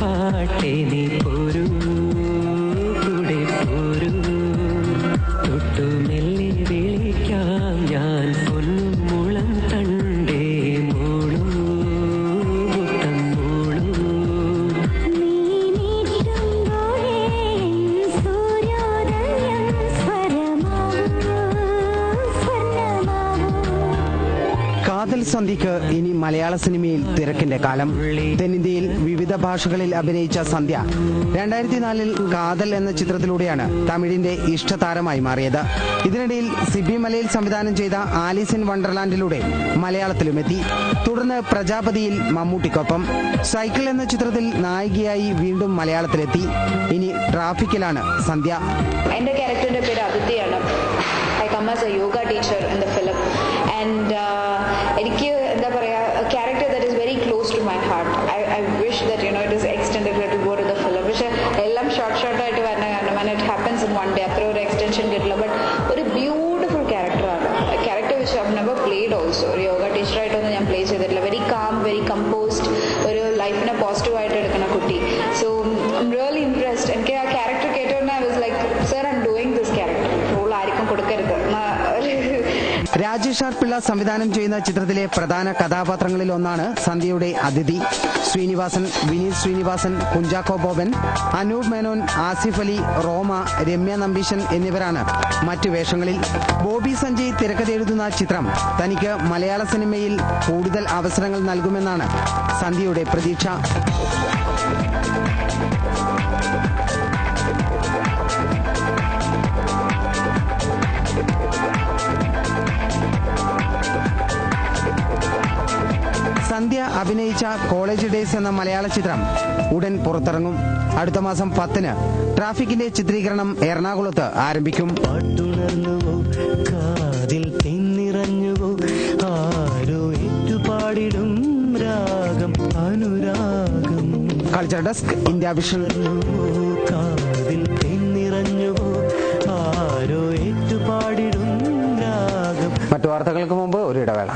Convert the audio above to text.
പാട്ടേ നീ പോരൂ കൂടെ പോരൂ തൊട്ടുമെല്ലെ വിളിക്കാം ഞാൻ പൊന്നും മുളം തണ്ടേ മോളൂ മുത്തം മോളൂ കാതൽ സന്ധ്യയ്ക്ക് ഇനി മലയാള സിനിമയിൽ തിരക്കിന്റെ കാലം. തെന്നിന്ത്യയിൽ വിവിധ ഭാഷകളിൽ അഭിനയിച്ച സന്ധ്യ 2004 കാതൽ എന്ന ചിത്രത്തിലൂടെയാണ് തമിഴിന്റെ ഇഷ്ടതാരമായി മാറിയത്. ഇതിനിടയിൽ സിബി മലയിൽ സംവിധാനം ചെയ്ത ആലീസ് ഇൻ വണ്ടർലാൻഡിലൂടെ മലയാളത്തിലുമെത്തി. തുടർന്ന് പ്രജാപതിയിൽ മമ്മൂട്ടിക്കൊപ്പം, സൈക്കിൾ എന്ന ചിത്രത്തിൽ നായികയായി വീണ്ടും മലയാളത്തിലെത്തി. ഇനി ട്രാഫിക്കിലാണ് സന്ധ്യ. എന്റെ ക്യാരക്ടറിന്റെ പേര് അതിഥിയാണ്. I come as a yoga teacher in the film and എനിക്ക് എന്താ പറയാ character that is very close to my heart. I wish that it is extended to go to the film. പക്ഷെ എല്ലാം ഷോർട്ടായിട്ട് വരുന്ന കാരണം and it happens in one day. അത്ര ഒരു എക്സ്റ്റൻഷൻ കിട്ടില്ല. ബട്ട് ഒരു ബ്യൂട്ടിഫുൾ ക്യാരക്ടറാണ്. Character which I never played also. ഒരു യോഗ ടീച്ചറായിട്ടൊന്നും ഞാൻ പ്ലേ ചെയ്തിട്ടില്ല. വെരി കാം, വെരി കമ്പോസ്ഡ്, ഒരു ലൈഫിനെ പോസിറ്റീവായിട്ട് എടുക്കുന്ന കുട്ടി. So I am really impressed. എനിക്ക് ആ ക്യാരക്ടർ കേട്ടോണ്ട് I was like sir I am doing this character. Role ആർക്കും കൊടുക്കരുത്. രാജേഷ് ആർ പിള്ള സംവിധാനം ചെയ്യുന്ന ചിത്രത്തിലെ പ്രധാന കഥാപാത്രങ്ങളിൽ ഒന്നാണ് സന്ധ്യയുടെ അതിഥി. ശ്രീനിവാസൻ, വിനീത് ശ്രീനിവാസൻ, കുഞ്ചാക്കോ ബോബൻ, അനൂപ് മേനോൻ, ആസിഫ് അലി, റോമ, രമ്യ നമ്പീശൻ എന്നിവരാണ് മറ്റു വേഷങ്ങളിൽ. ബോബി സഞ്ജയ് തിരക്കഥ എഴുതുന്ന ചിത്രം തനിക്ക് മലയാള സിനിമയിൽ കൂടുതൽ അവസരങ്ങൾ നൽകുമെന്നാണ് സന്ധ്യയുടെ പ്രതീക്ഷ. സന്ധ്യ അഭിനയിച്ച കോളേജ് ഡേയ്സ് എന്ന മലയാള ചിത്രം ഉടൻ പുറത്തിറങ്ങും. അടുത്ത മാസം 10-ന് ട്രാഫിക്കിന്റെ ചിത്രീകരണം എറണാകുളത്ത് ആരംഭിക്കും. Culture desk, India vision. മറ്റു വാർത്തകൾക്ക് മുമ്പ് ഒരു ഇടവേള.